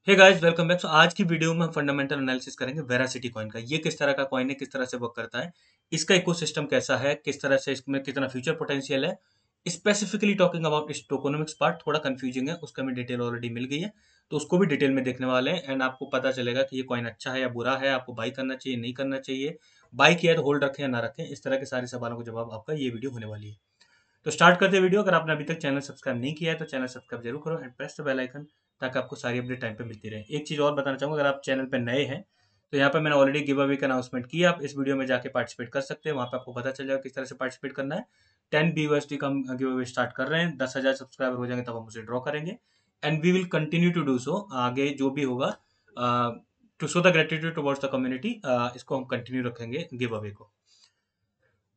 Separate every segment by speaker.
Speaker 1: Hey guys welcome back. आज की video में हम फंडामेंटल एनालिसिस करेंगे वेरासिटी कॉइन का। ये किस तरह का कॉइन है, किस तरह से वर्क करता है, इसका इकोसिस्टम कैसा है, किस तरह से इसमें कितना फ्यूचर पोटेंशियल है। स्पेसिफिकली टॉकिंग अबाउट इस टोकोनॉमिक्स पार्ट थोड़ा कंफ्यूजिंग है, उसका हमें डिटेल ऑलरेडी मिल गई है, तो उसको भी डिटेल में देखने वाले हैं एंड आपको पता चलेगा कि ये कॉइन अच्छा है या बुरा है, आपको बाई करना चाहिए नहीं करना चाहिए, बाई किया है तो होल्ड रखें या ना रखें। इस तरह के सारे सवालों का जवाब आपका ये वीडियो होने वाली है। तो स्टार्ट करते हैं वीडियो। अगर आपने अभी तक चैनल सब्सक्राइब नहीं किया है तो चैनल सब्सक्राइब जरूर करो and press the bell icon, ताकि आपको सारी अपडेट टाइम पे मिलती रहे। एक चीज़ और बताना चाहूँगा, अगर आप चैनल पे नए हैं तो यहाँ पे मैंने ऑलरेडी गिव अवे का अनाउंसमेंट किया, आप इस वीडियो में जाके पार्टिसिपेट कर सकते हैं। वहाँ पे आपको पता चल जाएगा किस तरह से पार्टिसिपेट करना है। 10 BUSD का हम गिव अवे स्टार्ट कर रहे हैं। 10,000 सब्सक्राइबर हो जाएंगे तब हम उसे ड्रॉ करेंगे and we will continue to do so. आगे जो भी होगा to show the gratitude towards the community, इसको हम कंटिन्यू रखेंगे गिव अवे को।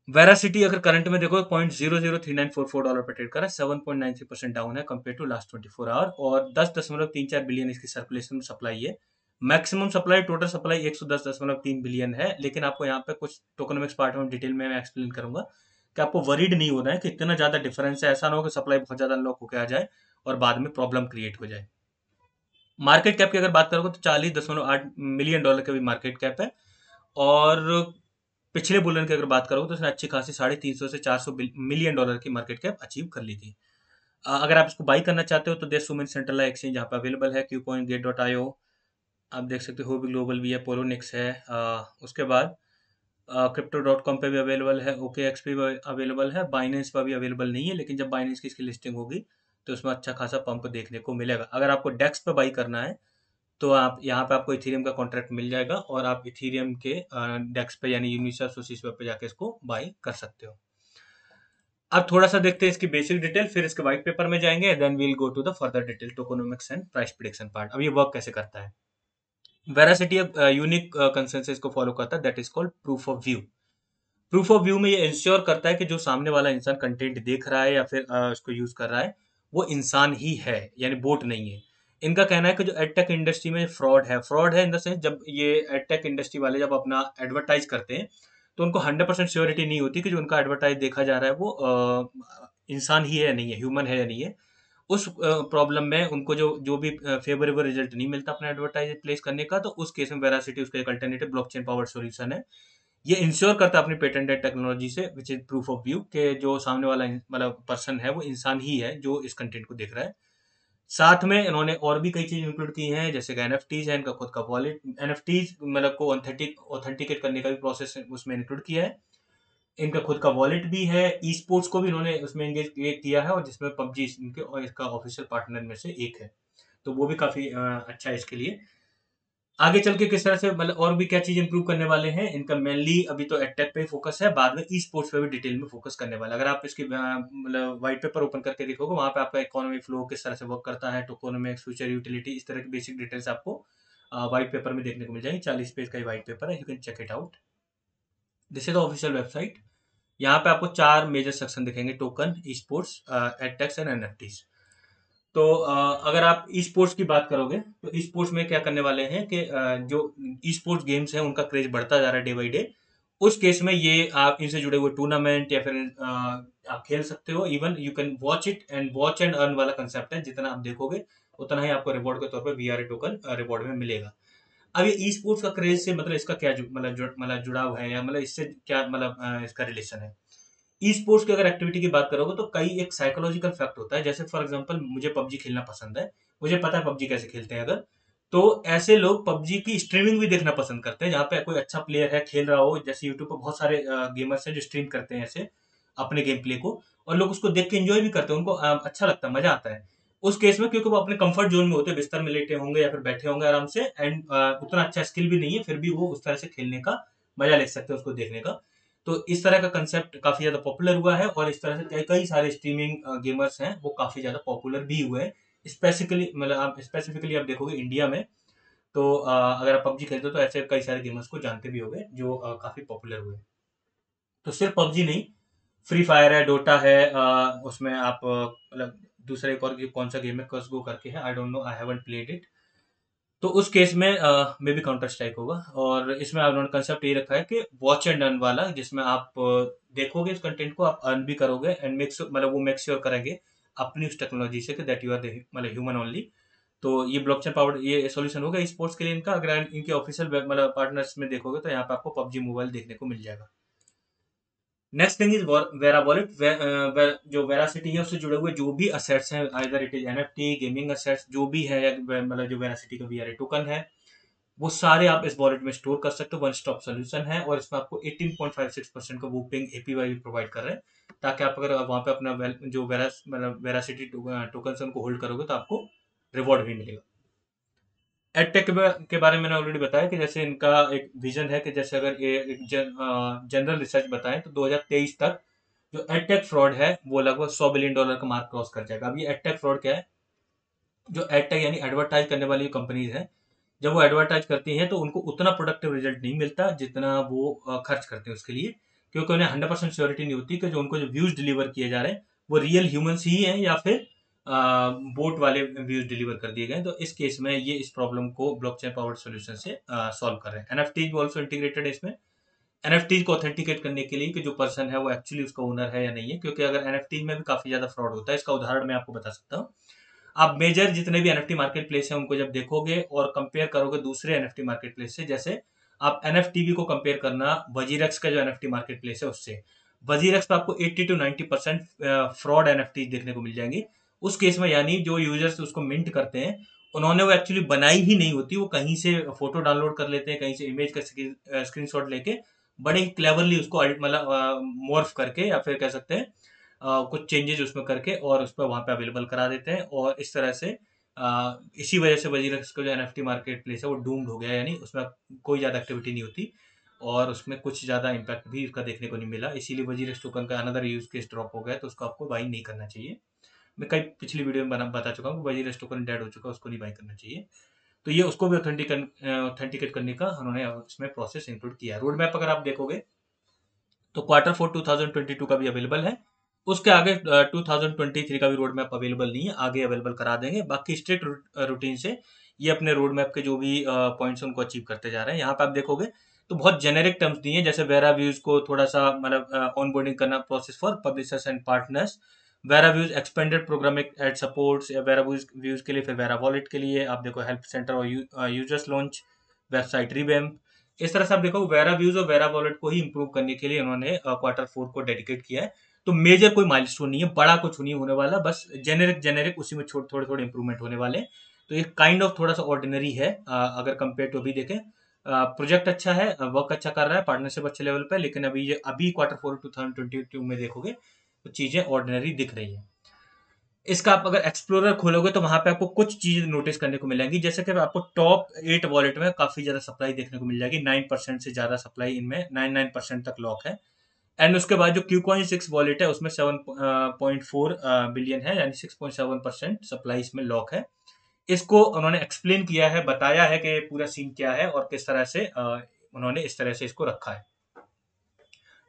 Speaker 1: वेरासिटी अगर करंट में देखो $0.003944 पे ट्रेड कर रहा है, 7.93% डाउन है कंपेयर टू लास्ट 24 आवर, और 10.34 बिलियन इसकी सर्कुलेशन सप्लाई है। Maximum supply, total supply 110.3 billion है। लेकिन आपको यहाँ पे कुछ टोकनोमिक्स पार्ट में डिटेल में मैं एक्सप्लेन करूंगा कि आपको वरीड नहीं होना है कि इतना ज्यादा डिफरेंस है। ऐसा ना हो कि सप्लाई बहुत ज्यादा अनलॉक होकर आ जाए और बाद में प्रॉब्लम क्रिएट हो जाए। मार्केट कैप की अगर बात करोगे तो $40.8 मिलियन की भी मार्केट कैप है। और पिछले बुलन की अगर बात करोगे तो उसने अच्छी खासी $350 से $400 मिलियन की मार्केट कैप अचीव कर ली थी। अगर आप इसको बाई करना चाहते हो तो देश सुमिन सेंट्रल एक्सचेंज यहाँ पे अवेलेबल है, क्यूकॉइन गेट डॉट आईओ, आप देख सकते हो, भी ग्लोबल भी है, पोलोनिक्स है। उसके बाद क्रिप्टो डॉट कॉम पे भी अवेलेबल है, ओके एक्स पे भी अवेलेबल है, बाइनेंस पर भी अवेलेबल नहीं है, लेकिन जब बाइनेंस की इसकी लिस्टिंग होगी तो उसमें अच्छा खासा पंप देखने को मिलेगा। अगर आपको डेक्स पे बाई करना है तो आप यहाँ पे आपको इथेरियम का कॉन्ट्रैक्ट मिल जाएगा और आप इथेरियम के डेक्स पे यानी यूनिस्वाप सोसिस पे जाके इसको बाई कर सकते हो। अब थोड़ा सा देखते हैं इसकी बेसिक डिटेल, फिर इसके व्हाइट पेपर में जाएंगे, then we'll go to the further detail tokenomics and price prediction part. अब ये वर्क कैसे करता है। वेरासिटी अब यूनिक कंसेंसस को फॉलो करता है, that is called proof of view. Proof of view में ये इंश्योर करता है कि जो सामने वाला इंसान कंटेंट देख रहा है या फिर उसको यूज कर रहा है वो इंसान ही है, यानी बोट नहीं है। इनका कहना है कि जो एडटेक इंडस्ट्री में फ्रॉड है इन द सेंस, जब ये एडटेक इंडस्ट्री वाले जब अपना एडवर्टाइज करते हैं तो उनको 100% श्योरिटी नहीं होती कि जो उनका एडवर्टाइज देखा जा रहा है वो इंसान ही है या नहीं है, ह्यूमन है या नहीं है। उस प्रॉब्लम में उनको जो जो भी फेवरेबल रिजल्ट नहीं मिलता अपना एडवर्टाइज प्लेस करने का, तो उस केस में वेरासिटी उसका एक अल्टरनेटिव ब्लॉकचेन पावर सॉल्यूशन है। ये इंश्योर करता है अपनी पेटेंटेड टेक्नोलॉजी से, which is proof of view, के जो सामने वाला मतलब पर्सन है वो इंसान ही है जो इस कंटेंट को देख रहा है। साथ में इन्होंने और भी कई चीज इंक्लूड की हैं, जैसे कि एनएफटीज है, इनका खुद का वॉलेट, एनएफटीज मतलब को ऑथेंटिकेट करने का भी प्रोसेस उसमें इंक्लूड किया है। इनका खुद का वॉलेट भी है, ई स्पोर्ट्स को भी इन्होंने उसमें एंगेज किया है, और जिसमें पबजी इनके और इसका ऑफिशियल पार्टनर में से एक है। तो वो भी काफी अच्छा है इसके लिए। आगे चल के किस तरह से मतलब और भी क्या चीज इंप्रूव करने वाले हैं, इनका मेनली अभी तो एडटेक पे फोकस है, बाद में ई स्पोर्ट्स पे भी डिटेल में फोकस करने वाला है। अगर आप इसकी मतलब व्हाइट पेपर ओपन करके देखोगे, वहां पे आपका इकोनॉमी फ्लो किस तरह से वर्क करता है, टोकोनोमिक्स, फ्यूचर यूटिलिटी, इस तरह की बेसिक डिटेल्स आपको व्हाइट पेपर में देखने को मिल जाएगी। 40 पेज का व्हाइट पेपर है, you can check it out. This is the official website. यहाँ पे आपको 4 मेजर सेक्शन दिखेंगे, token, e sports, adtechs and NFTs. तो अगर आप ई स्पोर्ट्स की बात करोगे तो ई स्पोर्ट्स में क्या करने वाले हैं कि जो ई स्पोर्ट्स गेम्स हैं उनका क्रेज बढ़ता जा रहा है डे बाई डे। उस केस में ये आप इनसे जुड़े हुए टूर्नामेंट या फिर आप खेल सकते हो। Even you can watch and earn वाला कंसेप्ट है, जितना आप देखोगे उतना ही आपको रिवॉर्ड के तौर पर वीआरए टोकन रिवॉर्ड में मिलेगा। अब ये ई स्पोर्ट्स का क्रेज से मतलब इसका क्या मतलब जुड़ाव है, या मतलब इससे क्या मतलब इसका रिलेशन है। ई स्पोर्ट्स की अगर एक्टिविटी की बात करोगे तो कई एक साइकोलॉजिकल फैक्ट होता है। जैसे फॉर एग्जांपल मुझे पबजी खेलना पसंद है, मुझे पता है पबजी कैसे खेलते हैं, अगर तो ऐसे लोग पबजी की स्ट्रीमिंग भी देखना पसंद करते हैं, जहाँ पे कोई अच्छा प्लेयर है खेल रहा हो। जैसे यूट्यूब पर बहुत सारे गेमर्स हैं जो स्ट्रीम करते हैं ऐसे अपने गेम प्ले को, और लोग उसको देख के एंजॉय भी करते हैं, उनको अच्छा लगता है, मजा आता है। उस केस में क्योंकि वो अपने कंफर्ट जोन में होते हैं, बिस्तर में लेटे होंगे या फिर बैठे होंगे आराम से, एंड उतना अच्छा स्किल भी नहीं है, फिर भी वो उस तरह से खेलने का मजा ले सकते हैं उसको देखने का। तो इस तरह का कंसेप्ट काफी ज्यादा पॉपुलर हुआ है, और इस तरह से कई कई सारे स्ट्रीमिंग गेमर्स हैं वो काफी ज्यादा पॉपुलर भी हुए हैं। स्पेसिफिकली आप देखोगे इंडिया में, तो अगर आप पबजी खेलते हो तो ऐसे कई सारे गेमर्स को जानते भी होंगे जो काफी पॉपुलर हुए। तो सिर्फ पबजी नहीं, फ्री फायर है, डोटा है, उसमें आप मतलब दूसरा एक और कौन सा गेम है, कस गो करके है, I don't know, I haven't played it. तो उस केस में मे बी काउंटर स्ट्राइक होगा। और इसमें उन्होंने कंसेप्ट ये रखा है कि वॉच एंड अर्न वाला, जिसमें आप देखोगे इस कंटेंट को, आप अर्न भी करोगे एंड मेक मतलब वो मेक श्योर करेंगे अपनी उस टेक्नोलॉजी से कि दैट यू आर मतलब ह्यूमन ओनली। तो ये ब्लॉकचेन पावर्ड ये सॉल्यूशन होगा स्पोर्ट्स के लिए इनका। अगर इनके ऑफिशियल मतलब पार्टनर्स में देखोगे तो यहाँ पे आपको पबजी मोबाइल देखने को मिल जाएगा। Next thing is vera wallet. जो वेरासिटी है उससे जुड़े हुए जो भी असेट्स हैं, either it is NFT, gaming assets, जो भी है, मतलब जो वेरासिटी का वीआरए टोकन है, वो सारे आप इस वॉलेट में स्टोर कर सकते हो। वन स्टॉप सोल्यूशन है और इसमें आपको 18.56% का वूपिंग एपीवाई भी प्रोवाइड कर रहे हैं, ताकि आप अगर वहाँ पे अपना जो मतलब वेरासिटी टोकन से उनको होल्ड करोगे तो आपको रिवॉर्ड भी मिलेगा। एडटेक के बारे में मैंने ऑलरेडी बताया कि जैसे इनका एक विजन है कि जैसे अगर ये एक जनरल रिसर्च बताएं तो 2023 तक जो एडटेक फ्रॉड है वो लगभग $100 बिलियन का मार्क क्रॉस कर जाएगा। अब ये एडटेक फ्रॉड क्या है? जो एडटेक यानी एडवर्टाइज करने वाली कंपनीज हैं, जब वो एडवर्टाइज करती हैं तो उनको उतना प्रोडक्टिव रिजल्ट नहीं मिलता जितना वो खर्च करते हैं उसके लिए, क्योंकि उन्हें 100% श्योरिटी नहीं होती कि जो उनको जो व्यूज डिलीवर किए जा रहे हैं वो रियल ह्यूमंस ही हैं या फिर बोट वाले व्यूज डिलीवर कर दिए गए। तो इस केस में ये इस प्रॉब्लम को ब्लॉकचेन पावर्ड सॉल्यूशन से सॉल्व कर रहे हैं। एनएफटी भी ऑल्सो इंटीग्रेटेड है इसमें, एनएफटी को ऑथेंटिकेट करने के लिए कि जो पर्सन है वो एक्चुअली उसका ओनर है या नहीं है, क्योंकि अगर एनएफटी में भी काफी ज्यादा फ्रॉड होता है। इसका उदाहरण मैं आपको बता सकता हूँ। आप मेजर जितने भी एनएफटी मार्केट प्लेस है उनको जब देखोगे और कंपेयर करोगे दूसरे एनएफटी मार्केट प्लेस से, जैसे आप एनएफटीवी को कंपेयर करना वजीरेक्स का जो एनएफटी मार्केट प्लेस है उससे, वजीरेक्स पे आपको 80 to 90% फ्रॉड एनएफटी देखने को मिल जाएंगी। उस केस में यानी जो यूजर्स उसको मिंट करते हैं उन्होंने वो एक्चुअली बनाई ही नहीं होती, वो कहीं से फोटो डाउनलोड कर लेते हैं, कहीं से इमेज का स्क्रीनशॉट लेके बड़े ही क्लेवरली उसको मतलब मॉर्फ करके या फिर कह सकते हैं कुछ चेंजेस उसमें करके और उस पर वहाँ पे अवेलेबल करा देते हैं। और इस तरह से इसी वजह से वजीरक्स का जो एनएफटी मार्केट प्लेस है वो डूम्ड हो गया, यानी उसमें कोई ज़्यादा एक्टिविटी नहीं होती और उसमें कुछ ज़्यादा इम्पैक्ट भी उसका देखने को नहीं मिला। इसीलिए वजीरक्स टोकन का अनदर यूज केस ड्रॉप हो गया, तो उसको आपको बाई नहीं करना चाहिए। मैं कई पिछली वीडियो में बता चुका हूँ वजीरक्स टोकन डेड हो चुका है, उसको नहीं बाई करना चाहिए। तो ये उसको भी ऑथेंटिकेट करने का उन्होंने इसमें प्रोसेस इंक्लूड किया। रोड मैप अगर आप देखोगे तो Q4 2022 का भी अवेलेबल है। उसके आगे 2023 का भी रोड मैप अवेलेबल नहीं है, आगे अवेलेबल करा देंगे। बाकी स्ट्रिक्ट रूटीन से ये अपने रोड मैप के जो भी पॉइंट्स उनको अचीव करते जा रहे हैं। यहाँ पे आप देखोगे तो बहुत जेनेरिक टर्म्स दिए हैं, जैसे वेरा व्यूज को थोड़ा सा मतलब ऑन बोर्डिंग करना, process for publishers and partners, Vera views expanded programmatic ad supports, या वेरा व्यूज के लिए, फिर वेरा वॉलेट के लिए आप देखो हेल्प सेंटर और यूजर्स लॉन्च, वेबसाइट रिवैम्प। इस तरह से आप देखो वेरा व्यूज और वेरा वॉलेट को ही इंप्रूव करने के लिए उन्होंने Q4 को डेडिकेट किया है। तो मेजर कोई माइलस्टोन नहीं है, बड़ा कुछ नहीं होने वाला, बस जेनेरिक जेनेरिक उसी में थोड़े थोड़े इंप्रूवमेंट होने वाले हैं। तो ये काइंड ऑफ थोड़ा सा ऑर्डिनरी है अगर कंपेयर टू अभी देखें। प्रोजेक्ट अच्छा है, वर्क अच्छा कर रहा है, पार्टनरशिप अच्छे लेवल पे, लेकिन अभी Q4 2022 में देखोगे तो चीजें ऑर्डिनरी दिख रही है। इसका आप अगर एक्सप्लोरर खोलोगे तो वहां पे आपको कुछ चीज नोटिस करने को मिलेंगी, जैसे कि आपको टॉप 8 वॉलेट में काफी ज्यादा सप्लाई देखने को मिल जाएगी। 9% से ज्यादा सप्लाई इनमें, 99% तक लॉक है। एंड उसके बाद जो Qcoin 6 वॉलेट है उसमें 7.4 बिलियन है, यानी 6.7% सप्लाई इसमें लॉक है। इसको उन्होंने एक्सप्लेन किया है, बताया है कि पूरा सीन क्या है और किस तरह से उन्होंने इस तरह से इसको रखा है।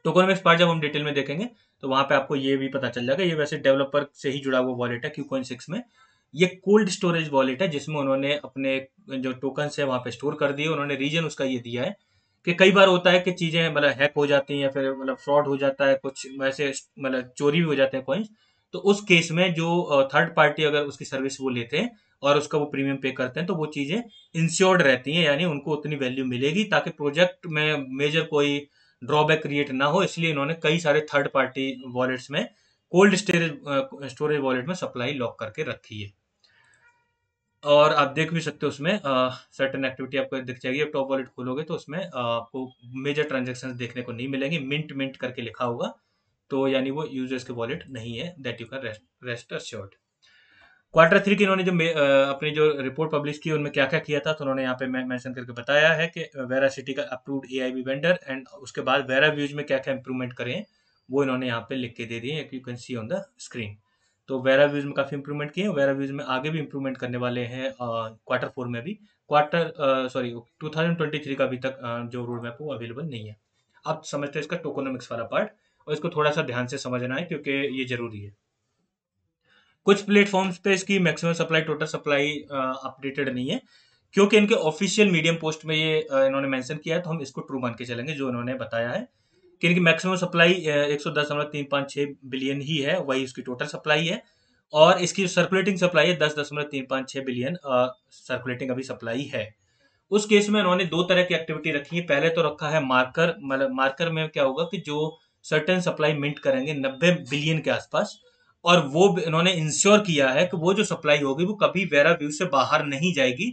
Speaker 1: टोकनमिक्स पार्ट जब हम डिटेल में देखेंगे तो वहां पे आपको ये भी पता चल जाएगा। ये वैसे डेवलपर से ही जुड़ा हुआ वॉलेट है Qcoin 6 में। ये कोल्ड स्टोरेज वॉलेट है जिसमें उन्होंने अपने जो टोकन है वहां पे स्टोर कर दिए। उन्होंने रीजन उसका ये दिया है कि कई बार होता है कि चीजें मतलब हैक हो जाती हैं या फिर मतलब फ्रॉड हो जाता है, कुछ वैसे मतलब चोरी भी हो जाते हैं कॉइन्स। तो उस केस में जो थर्ड पार्टी अगर उसकी सर्विस वो लेते हैं और उसका वो प्रीमियम पे करते हैं तो वो चीजें इंश्योर्ड रहती हैं, यानी उनको उतनी वैल्यू मिलेगी ताकि प्रोजेक्ट में मेजर कोई ड्रॉबैक क्रिएट ना हो। इसलिए इन्होंने कई सारे थर्ड पार्टी वॉलेट्स में कोल्ड स्टोरेज स्टोरेज वॉलेट में सप्लाई लॉक करके रखी है। और आप देख भी सकते हो उसमें सर्टेन एक्टिविटी आपको दिख जाएगी। अब टॉप वॉलेट खोलोगे तो उसमें आपको मेजर ट्रांजेक्शन देखने को नहीं मिलेंगी, मिंट मिंट करके लिखा होगा, तो यानी वो यूजर्स के वॉलेट नहीं है, that you can rest assured. Q3 की इन्होंने जो अपनी जो रिपोर्ट पब्लिश की उनमें क्या क्या किया था तो उन्होंने यहाँ पे मेंशन करके बताया है कि वेरासिटी का अप्रूव्ड एआईबी वेंडर, एंड उसके बाद वेरा व्यूज में क्या क्या इंप्रूवमेंट करें हैं वो इन्होंने यहाँ पे लिख के दे दिए, you can see on the screen. तो वेरा व्यूज में काफी इंप्रूवमेंट किए हैं, वेरा व्यूज में आगे भी इंप्रूवमेंट करने वाले हैं Q4 में भी। सॉरी 2023 का अभी तक जो रोड मैप वो अवेलेबल नहीं है। आप समझते हैं इसका टोकोनॉमिक्स वाला पार्ट, और इसको थोड़ा सा ध्यान से समझना है क्योंकि ये जरूरी है। कुछ प्लेटफॉर्म्स पे इसकी maximum supply, total supply updated नहीं है, क्योंकि इनके ऑफिशियल मीडियम पोस्ट में ये इन्होंने मेंशन किया है, तो हम इसको ट्रू मान के चलेंगे जो इन्होंने बताया है कि इनकी मैक्सिमम सप्लाई 110.356 बिलियन ही है, वही उसकी टोटल सप्लाई है। और इसकी जो सर्कुलेटिंग सप्लाई है 10.356 बिलियन सर्कुलेटिंग अभी सप्लाई है। उस केस में इन्होंने दो तरह की एक्टिविटी रखी है। पहले तो रखा है मार्कर, मतलब मार्कर में क्या होगा कि जो सर्टेन सप्लाई मिंट करेंगे 90 बिलियन के आसपास, और वो इन्होंने इंश्योर किया है कि वो जो सप्लाई होगी वो कभी वेरा व्यू से बाहर नहीं जाएगी,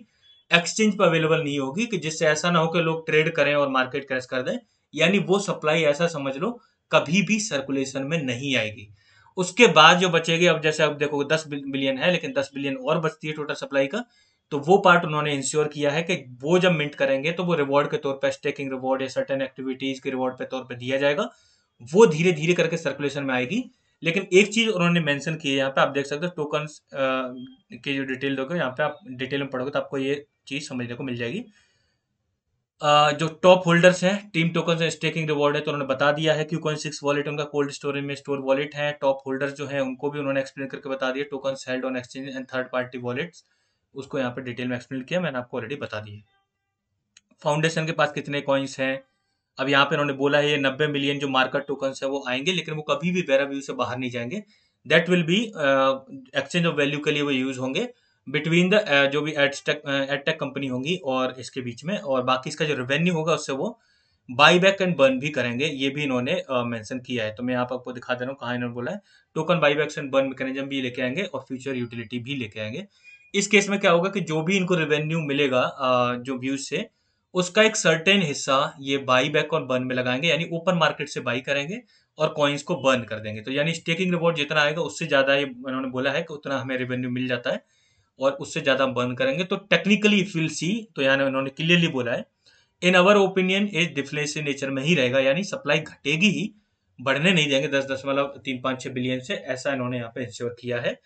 Speaker 1: एक्सचेंज पर अवेलेबल नहीं होगी, कि जिससे ऐसा ना हो कि लोग ट्रेड करें और मार्केट क्रैश कर दें। यानी वो सप्लाई ऐसा समझ लो कभी भी सर्कुलेशन में नहीं आएगी। उसके बाद जो बचेगी, अब जैसे अब देखो 10 बिलियन है, लेकिन 10 बिलियन और बचती है टोटल सप्लाई का, तो वो पार्ट उन्होंने इंश्योर किया है कि वो जब मिंट करेंगे तो वो रिवॉर्ड के तौर पर, स्टेकिंग रिवॉर्ड या सर्टेन एक्टिविटीज के रिवॉर्ड के तौर पर दिया जाएगा। वो धीरे धीरे करके सर्कुलेशन में आएगी। लेकिन एक चीज उन्होंने मेंशन की है यहाँ पे, आप देख सकते हो टोकन्स की जो डिटेल दोगे यहाँ पे, आप डिटेल में पढ़ोगे तो आपको ये चीज समझने को मिल जाएगी। जो टॉप होल्डर्स हैं, टीम टोकन से स्टेकिंग रिवॉर्ड है, तो उन्होंने बता दिया है। Q-Coin 6 वॉलेट उनका कोल्ड स्टोरेज में स्टोर वॉलेट है। टॉप होल्डर्स जो है उनको भी उन्होंने एक्सप्लेन करके बता दिया। Token held on exchange and third party wallets, उसको यहाँ पे डिटेल में एक्सप्लेन किया, मैंने आपको ऑलरेडी बता दिया। फाउंडेशन के पास कितने कॉइन्स हैं, अब यहाँ पे उन्होंने बोला है ये 90 मिलियन जो मार्केट टोकन्स है वो आएंगे, लेकिन वो कभी भी वेरा व्यू से बाहर नहीं जाएंगे। That will be exchange of value के लिए वो यूज होंगे बिटवीन द जो भी एडटेक कंपनी होंगी और इसके बीच में, और बाकी इसका जो रेवेन्यू होगा उससे वो बाई बैक एंड बर्न भी करेंगे, ये भी इन्होंने मेंशन किया है। तो मैं यहाँ पर आपको दिखा दे रहा हूँ कहाँ इन्होंने बोला है। Token by back and burn mechanism भी लेके आएंगे और फ्यूचर यूटिलिटी भी लेके आएंगे। इस केस में क्या होगा कि जो भी इनको रेवेन्यू मिलेगा जो व्यूज से, उसका एक सर्टेन हिस्सा ये बाई बैक और बर्न में लगाएंगे, यानी ओपन मार्केट से बाई करेंगे और कॉइन्स को बर्न कर देंगे। तो यानी स्टेकिंग रिवॉर्ड जितना आएगा उससे ज्यादा, ये उन्होंने बोला है कि उतना हमें रेवेन्यू मिल जाता है और उससे ज्यादा हम बर्न करेंगे। तो टेक्निकली इफ विल सी, तो यानी उन्होंने क्लियरली बोला है इन अवर ओपिनियन ये डिफ्लेशन नेचर में ही रहेगा, यानी सप्लाई घटेगी ही, बढ़ने नहीं देंगे 10.356 बिलियन से, ऐसा इन्होंने यहाँ पे इंश्योर किया है।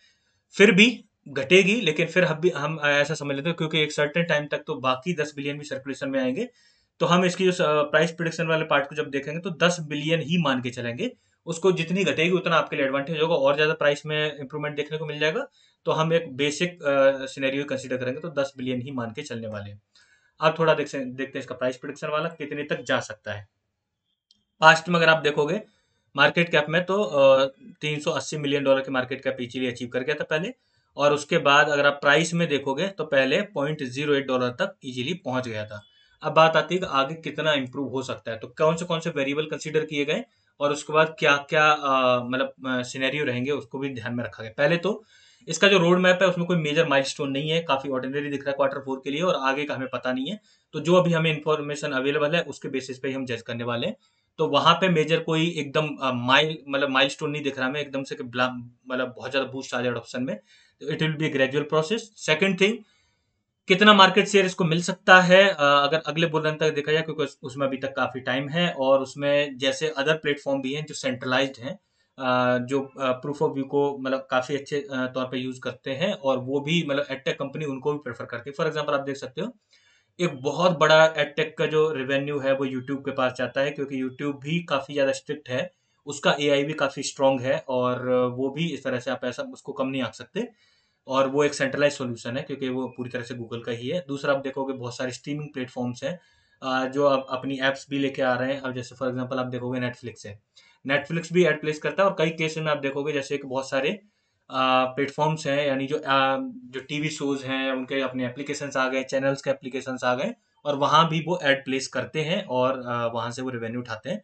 Speaker 1: फिर भी घटेगी, लेकिन फिर हम ऐसा समझ लेते हैं क्योंकि एक सर्टेन टाइम तक तो बाकी 10 बिलियन भी सर्कुलेशन में आएंगे, तो हम इसकी जो प्राइस प्रिडिक्शन वाले पार्ट को जब देखेंगे तो 10 बिलियन ही मान के चलेंगे। उसको जितनी घटेगी उतना आपके लिए एडवांटेज होगा, और ज्यादा प्राइस में इंप्रूवमेंट देखने को मिल जाएगा। तो हम एक बेसिक सिनेरियो कंसीडर करेंगे तो 10 बिलियन ही मान के चलने वाले हैं। अब थोड़ा देखते हैं इसका प्राइस प्रिडिक्शन वाला कितने तक जा सकता है। पास्ट में अगर आप देखोगे मार्केट कैप में, तो $380 मिलियन की मार्केट कैप इजीली अचीव कर गया था पहले, और उसके बाद अगर आप प्राइस में देखोगे तो पहले $0.08 तक इजीली पहुंच गया था। अब बात आती है कि आगे कितना इंप्रूव हो सकता है, तो कौन से वेरिएबल कंसीडर किए गए और उसके बाद क्या क्या मतलब सिनेरियो रहेंगे उसको भी ध्यान में रखा गया। पहले तो इसका जो रोड मैप है उसमें कोई मेजर माइलस्टोन नहीं है, काफी ऑर्डिनरी दिख रहा है Q4 के लिए, और आगे का हमें पता नहीं है। तो जो अभी हमें इन्फॉर्मेशन अवेलेबल है उसके बेसिस पे ही हम जज करने वाले हैं। तो वहां पे मेजर कोई एकदम माइलस्टोन नहीं दिख रहा हमें एकदम से कि मतलब बहुत ज्यादा बूस्ट आ जाए ऑप्शन में। तो it will be gradual process. Second thing, कितना मार्केट शेयर इसको मिल सकता है अगर अगले बुल रन तक देखा जाए, क्योंकि उसमें अभी तक काफी टाइम है, और उसमें जैसे अदर प्लेटफॉर्म भी हैं जो सेंट्रलाइज्ड हैं, जो प्रूफ ऑफ व्यू को मतलब काफी अच्छे तौर पे यूज करते हैं, और वो भी मतलब एडटेक कंपनी उनको भी प्रेफर करती है। फॉर एग्जांपल आप देख सकते हो एक बहुत बड़ा एडटेक का जो रेवेन्यू है वो यूट्यूब के पास जाता है, क्योंकि यूट्यूब भी काफी ज्यादा स्ट्रिक्ट है, उसका एआई भी काफी स्ट्रांग है, और वो भी इस तरह से आप ऐसा उसको कम नहीं आंक सकते। और वो एक सेंट्रलाइज सॉल्यूशन है क्योंकि वो पूरी तरह से गूगल का ही है। दूसरा आप देखोगे बहुत सारे स्ट्रीमिंग प्लेटफॉर्म्स हैं जो अब अपनी एप्स भी लेके आ रहे हैं। अब जैसे फॉर एग्जांपल आप देखोगे नेटफ्लिक्स है, नेटफ्लिक्स भी एड प्लेस करता है, और कई केसेस में आप देखोगे जैसे कि बहुत सारे प्लेटफॉर्म्स हैं, यानी जो टीवी शोज हैं उनके अपने एप्लीकेशंस आ गए, चैनल्स के एप्लीकेशंस आ गए, और वहां भी वो एड प्लेस करते हैं और वहां से वो रेवेन्यू उठाते हैं।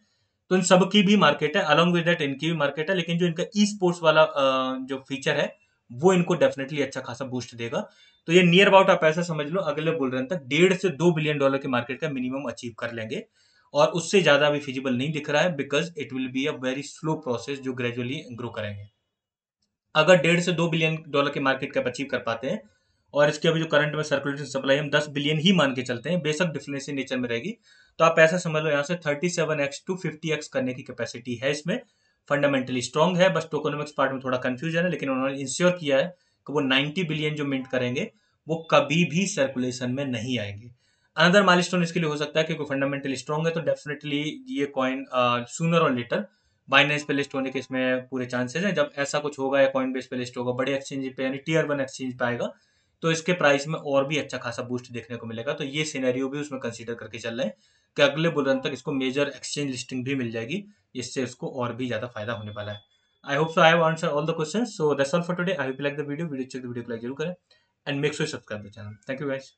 Speaker 1: तो इन सब की भी मार्केट है, अलॉन्ग विद दैट इनकी भी मार्केट है, लेकिन जो इनका ई स्पोर्ट्स वाला जो फीचर है वो इनको डेफिनेटली अच्छा खासा बूस्ट देगा। तो ये नियर अबाउट आप ऐसा समझ लो अगले बुल रन तक $1.5 से $2 बिलियन की मार्केट का मिनिमम अचीव कर लेंगे, और उससे ज्यादा भी फिजिबल नहीं दिख रहा है, because it will be a very slow process जो ग्रेजुअली ग्रो करेंगे। अगर $1.5 से $2 बिलियन की मार्केट कैप अचीव कर पाते हैं, और इसके अभी जो करंट में सर्कुलेटिंग सप्लाई हम 10 बिलियन ही मान के चलते हैं, बेशक डिफरेंशियल नेचर में रहेगी, तो आप ऐसा समझ लो यहाँ से 37x to 50x करने की कैपेसिटी है इसमें। फंडामेंटली स्ट्रॉन्ग है, बस टोकोनॉमिक्स पार्ट में थोड़ा कंफ्यूजन है, लेकिन उन्होंने इंश्योर किया है कि वो 90 बिलियन जो मिंट करेंगे वो कभी भी सर्कुलेशन में नहीं आएंगे। अनदर माइलस्टोन इसके लिए हो सकता है क्योंकि फंडामेंटली स्ट्रॉन्ग है, तो डेफिनेटली ये कॉइन सूनर और लेटर बाइनेंस पे लिस्ट होने के इसमें पूरे चांसेस हैं। जब ऐसा कुछ होगा या कॉइन बेस पे लिस्ट होगा बड़े एक्सचेंज पे, यानी Tier 1 एक्सचेंज पे आएगा, तो इसके प्राइस में और भी अच्छा खासा बूस्ट देखने को मिलेगा। तो ये सिनेरियो भी उसमें कंसीडर करके चल रहे हैं कि अगले बुल रन तक इसको मेजर एक्सचेंज लिस्टिंग भी मिल जाएगी, जिससे इसको और भी ज्यादा फायदा होने वाला है। I hope so I have answer all the questions. So that's all for today. I hope you like the video. Video check the video को लाइक जरूर करें and make sure subscribe the channel. Thank you guys.